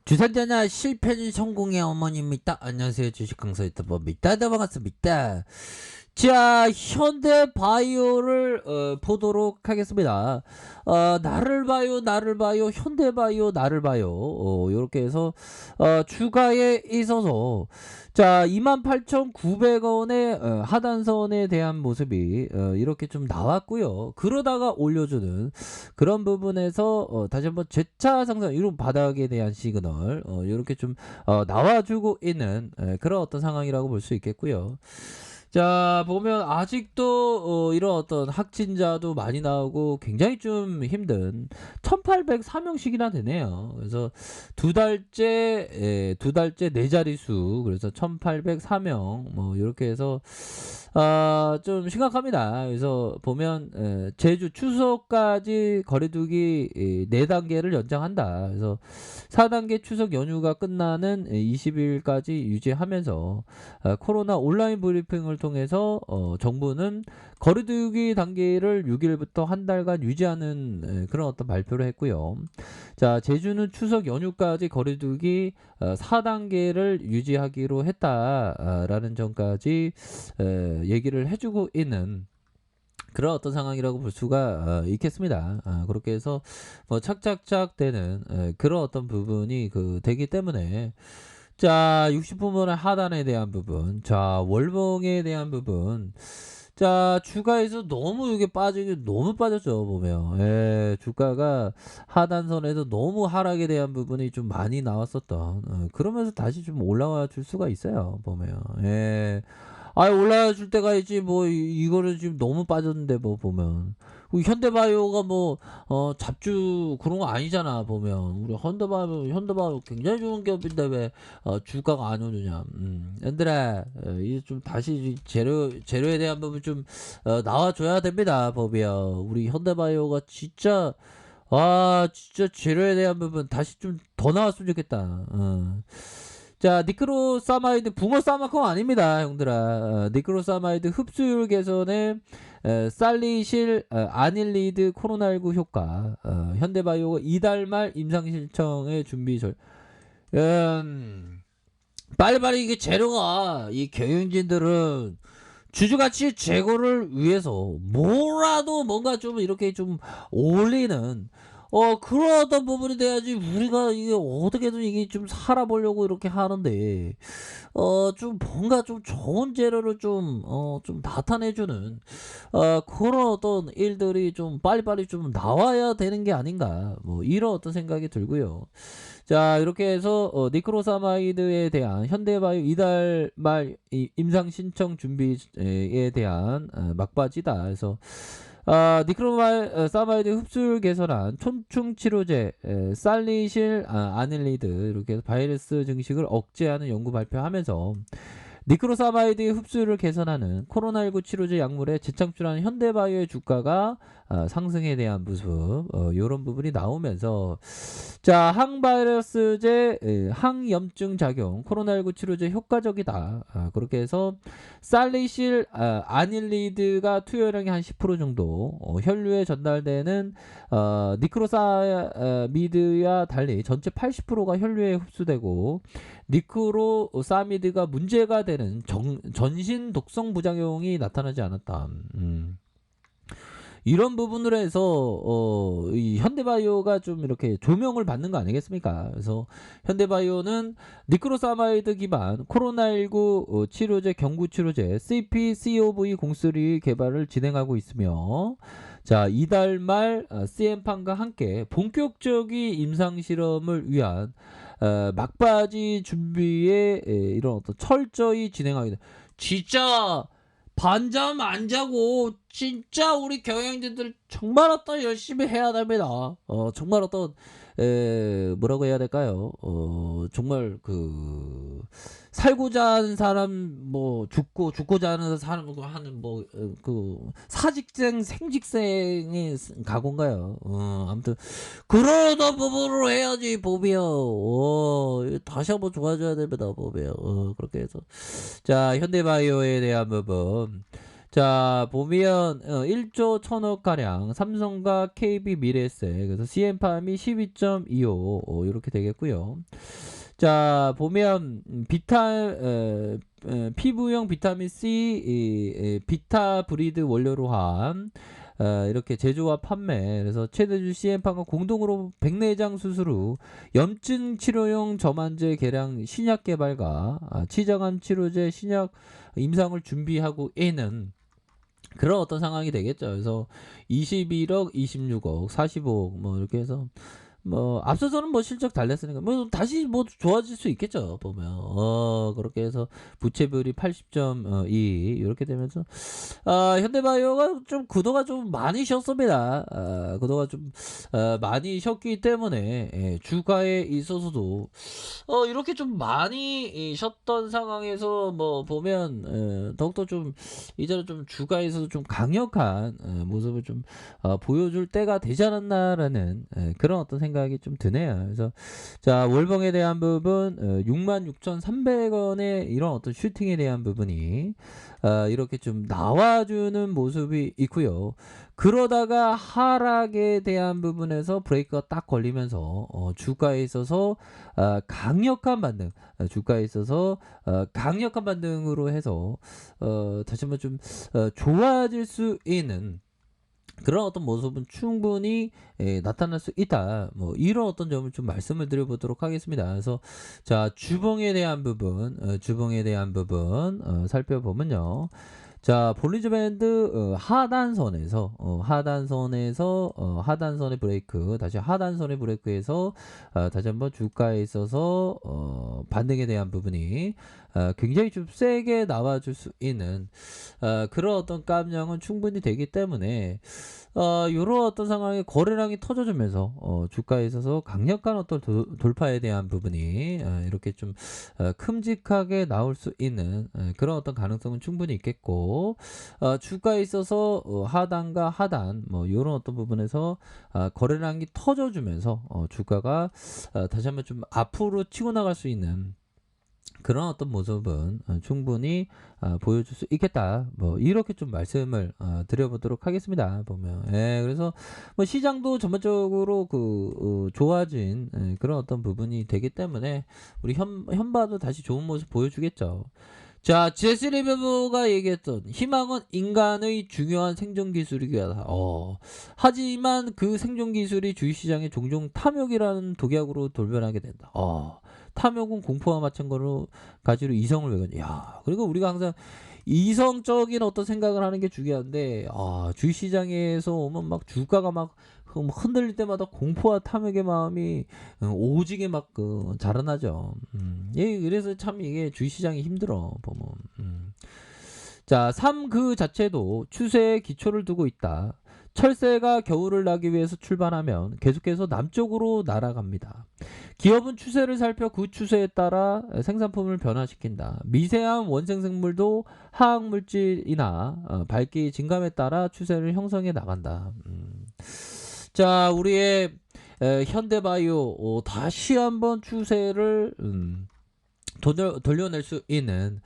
주산자나 실패는 성공의 어머니입니다. 안녕하세요. 주식 강사 유튜버입니다. 네, 반갑습니다. 자, 현대바이오를 보도록 하겠습니다. 나를 봐요, 나를 봐요, 현대바이오, 나를 봐요. 요렇게 해서 주가에 있어서 자, 28,900원의 하단선에 대한 모습이 이렇게 좀 나왔고요. 그러다가 올려주는 그런 부분에서 다시 한번 재차 상승 이런 바닥에 대한 시그널 이렇게 좀 나와주고 있는 그런 어떤 상황이라고 볼 수 있겠고요. 자, 보면 아직도 이런 어떤 확진자도 많이 나오고 굉장히 좀 힘든 1803명씩이나 되네요. 그래서 두 달째 네 자릿수, 그래서 1804명 뭐 이렇게 해서 좀 심각합니다. 그래서 보면 제주 추석까지 거리두기 4단계를 연장한다. 그래서 4단계 추석 연휴가 끝나는 20일까지 유지하면서 코로나 온라인 브리핑을 통해서 정부는 거리두기 단계를 6일부터 한 달간 유지하는 그런 어떤 발표를 했고요. 자, 제주는 추석 연휴까지 거리두기 4단계를 유지하기로 했다라는 점까지 얘기를 해주고 있는 그런 어떤 상황이라고 볼 수가 있겠습니다. 그렇게 해서 뭐 착착착 되는 그런 어떤 부분이 되기 때문에 자, 60분의 하단에 대한 부분, 자, 월봉에 대한 부분, 자, 주가에서 너무 이게 빠지기 너무 빠졌죠, 보면. 예, 주가가 하단선에서 너무 하락에 대한 부분이 좀 많이 나왔었던, 그러면서 다시 좀 올라와 줄 수가 있어요, 보면. 예. 올라와 줄 때가 있지, 뭐, 이거는 지금 너무 빠졌는데, 뭐, 보면. 현대바이오가 뭐, 잡주 그런 거 아니잖아, 보면. 우리 현대바이오 굉장히 좋은 기업인데 왜, 주가가 안 오느냐. 얘들아, 이제 좀 다시 재료에 대한 부분 좀, 나와줘야 됩니다, 법이요. 우리 현대바이오가 진짜, 진짜 재료에 대한 부분 다시 좀 더 나왔으면 좋겠다. 자, 니크로사마이드 붕어 싸마콩 아닙니다, 형들아. 니크로사마이드 흡수율 개선에 살리실 아닐리드 코로나19 효과. 현대바이오가 이달 말 임상 신청의 준비 빨리빨리 이게 재료가 이 경영진들은 주주가치 제고를 위해서 뭐라도 뭔가 좀 이렇게 좀 올리는 그런 어떤 부분이 돼야지 우리가 이게 어떻게든 이게 좀 살아보려고 이렇게 하는데 좀 뭔가 좀 좋은 재료를 좀 나타내주는 그런 어떤 일들이 좀 빨리빨리 좀 나와야 되는 게 아닌가 뭐 이런 어떤 생각이 들고요. 자, 이렇게 해서 니크로사마이드에 대한 현대바이오 이달 말 임상 신청 준비에 대한 막바지다. 그래서 니크로사마이드 흡수율 개선한 촌충 치료제 살리실 아닐리드 이렇게 해서 바이러스 증식을 억제하는 연구 발표하면서 니크로사마이드의 흡수율을 개선하는 코로나19 치료제 약물에 재창출하는 현대바이오의 주가가 상승에 대한 모습 이런 부분이 나오면서 자, 항바이러스제 항염증 작용 코로나19 치료제 효과적이다. 그렇게 해서 살리실 아닐리드가 투여량이 한 10% 정도 혈류에 전달되는 니크로사미드와 달리 전체 80%가 혈류에 흡수되고 니크로사미드가 문제가 되는 전신 독성 부작용이 나타나지 않았다. 이런 부분으로 해서 이 현대바이오가 좀 이렇게 조명을 받는 거 아니겠습니까? 그래서 현대바이오는 니크로사마이드 기반 코로나19 치료제 경구 치료제 CPCOV03 개발을 진행하고 있으며 자, 이달 말 CM판과 함께 본격적인 임상 실험을 위한 막바지 준비에 이런 어떤 철저히 진행하게 돼. 진짜 반잠 안 자고 진짜 우리 경영진들 정말 어떤 열심히 해야 됩니다. 정말 어떤 뭐라고 해야 될까요? 정말 살고자 하는 사람 뭐 죽고자 하는 사람 하는 사직생 생직생의 각오인가요? 아무튼 그러던 부분으로 해야지 보비요. 다시 한번 좋아져야 됩니다, 보비요. 그렇게 해서 자, 현대바이오에 대한 부분. 자, 보면 1조 1,000억 가량 삼성과 KB 미래에셋 그래서 CN팜이 12.25 이렇게 되겠고요. 자, 보면 피부용 비타민 C 비타 브리드 원료로 한 이렇게 제조와 판매 그래서 최대주 CN팜과 공동으로 백내장 수술 후 염증 치료용 점안제 개량 신약 개발과 치정암 치료제 신약 임상을 준비하고 있는 그런 어떤 상황이 되겠죠. 그래서 21억, 26억, 45억 뭐 이렇게 해서 뭐 앞서서는 뭐 실적 달랬으니까 뭐 다시 뭐 좋아질 수 있겠죠. 보면 그렇게 해서 부채비율이 80.2 이렇게 되면서 현대바이오가 좀 구도가 좀 많이 쉬었습니다. 구도가 좀 많이 쉬었기 때문에 주가에 있어서도 이렇게 좀 많이 쉬었던 상황에서 뭐 보면 더욱더 좀 이제는 좀 주가에서도 좀 강력한 모습을 좀 보여줄 때가 되지 않았나라는 그런 어떤 생각이 좀 드네요. 그래서 자, 월봉에 대한 부분 66,300원의 이런 어떤 슈팅에 대한 부분이 이렇게 좀 나와주는 모습이 있고요. 그러다가 하락에 대한 부분에서 브레이크가 딱 걸리면서 주가에 있어서 강력한 반등, 주가에 있어서 강력한 반등으로 해서 다시 한번 좀 좋아질 수 있는 그런 어떤 모습은 충분히 나타날 수 있다. 뭐 이런 어떤 점을 좀 말씀을 드려보도록 하겠습니다. 그래서 자, 주봉에 대한 부분, 살펴보면요. 자, 볼린저 밴드 하단선에서 하단선의 브레이크, 다시 하단선의 브레이크에서 다시 한번 주가에 있어서 반등에 대한 부분이 굉장히 좀 세게 나와줄 수 있는 그런 어떤 깜냥은 충분히 되기 때문에 요런 어떤 상황에 거래량이 터져주면서 주가에 있어서 강력한 어떤 돌파에 대한 부분이 이렇게 좀 큼직하게 나올 수 있는 그런 어떤 가능성은 충분히 있겠고 주가에 있어서 하단과 하단 뭐 요런 어떤 부분에서 거래량이 터져주면서 주가가 다시 한번 좀 앞으로 치고 나갈 수 있는 그런 어떤 모습은 충분히 보여줄 수 있겠다. 뭐 이렇게 좀 말씀을 드려보도록 하겠습니다. 보면 그래서 뭐 시장도 전반적으로 좋아진 그런 어떤 부분이 되기 때문에 우리 현바도 다시 좋은 모습 보여주겠죠. 자, 제시 리베브가 얘기했던 희망은 인간의 중요한 생존 기술이다. 하지만 그 생존 기술이 주식시장에 종종 탐욕이라는 독약으로 돌변하게 된다. 탐욕은 공포와 마찬가지로 이성을 왜거냐. 야, 그리고 우리가 항상 이성적인 어떤 생각을 하는 게 중요한데 주식시장에서 오면 막 주가가 막 흔들릴 때마다 공포와 탐욕의 마음이 오지게 막 자라나죠. 그래서 참 이게 주식시장이 힘들어 보면. 자, 삶 그 자체도 추세에 기초를 두고 있다. 철새가 겨울을 나기 위해서 출발하면 계속해서 남쪽으로 날아갑니다. 기업은 추세를 살펴 그 추세에 따라 생산품을 변화시킨다. 미세한 원생생물도 화학물질이나 밝기 증감에 따라 추세를 형성해 나간다. 자, 우리의 현대바이오 다시 한번 추세를 돌려낼 수 있는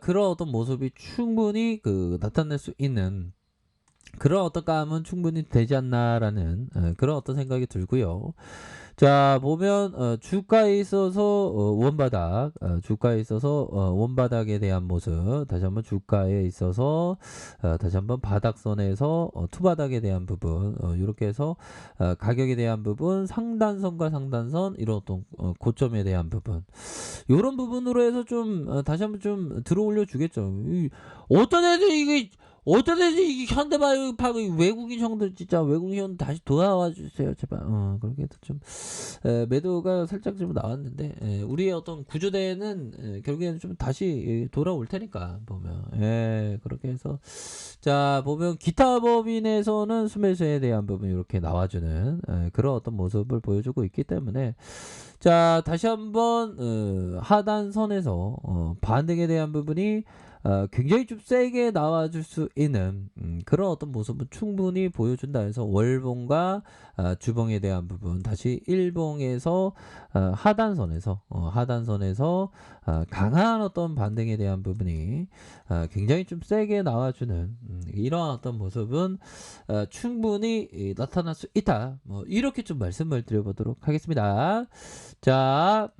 그런 어떤 모습이 충분히 나타낼 수 있는 그런 어떤 감은 충분히 되지 않나라는 그런 어떤 생각이 들고요. 자, 보면 주가에 있어서 원바닥에 대한 모습, 다시 한번 주가에 있어서 다시 한번 바닥선에서 투바닥에 대한 부분, 이렇게 해서 가격에 대한 부분, 상단선과 상단선 이런 어떤 고점에 대한 부분, 이런 부분으로 해서 좀 다시 한번 좀 들어올려 주겠죠. 어떤 애들 이게 현대바이오 파고 외국인 형들 진짜 외국인 형들 다시 돌아와 주세요 제발. 그렇게 해서 좀 매도가 살짝 좀 나왔는데 우리의 어떤 구조대는 결국에는 좀 다시 돌아올 테니까 보면 그렇게 해서 자, 보면 기타 법인에서는 수매수에 대한 부분 이렇게 나와주는 그런 어떤 모습을 보여주고 있기 때문에 자, 다시 한번 하단선에서 반등에 대한 부분이 굉장히 좀 세게 나와줄 수 있는 그런 어떤 모습은 충분히 보여준다 해서 월봉과 주봉에 대한 부분 다시 일봉에서 하단선에서 강한 어떤 반등에 대한 부분이 굉장히 좀 세게 나와주는 이러한 어떤 모습은 충분히 나타날 수 있다. 뭐 이렇게 좀 말씀을 드려보도록 하겠습니다. 자,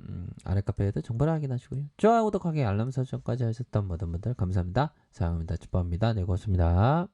아래 카페에도 정보를 확인하시고요. 좋아요, 구독하기, 알람 설정까지 하셨던 모든 분들 감사합니다. 사랑합니다. 축복합니다. 네, 고맙습니다.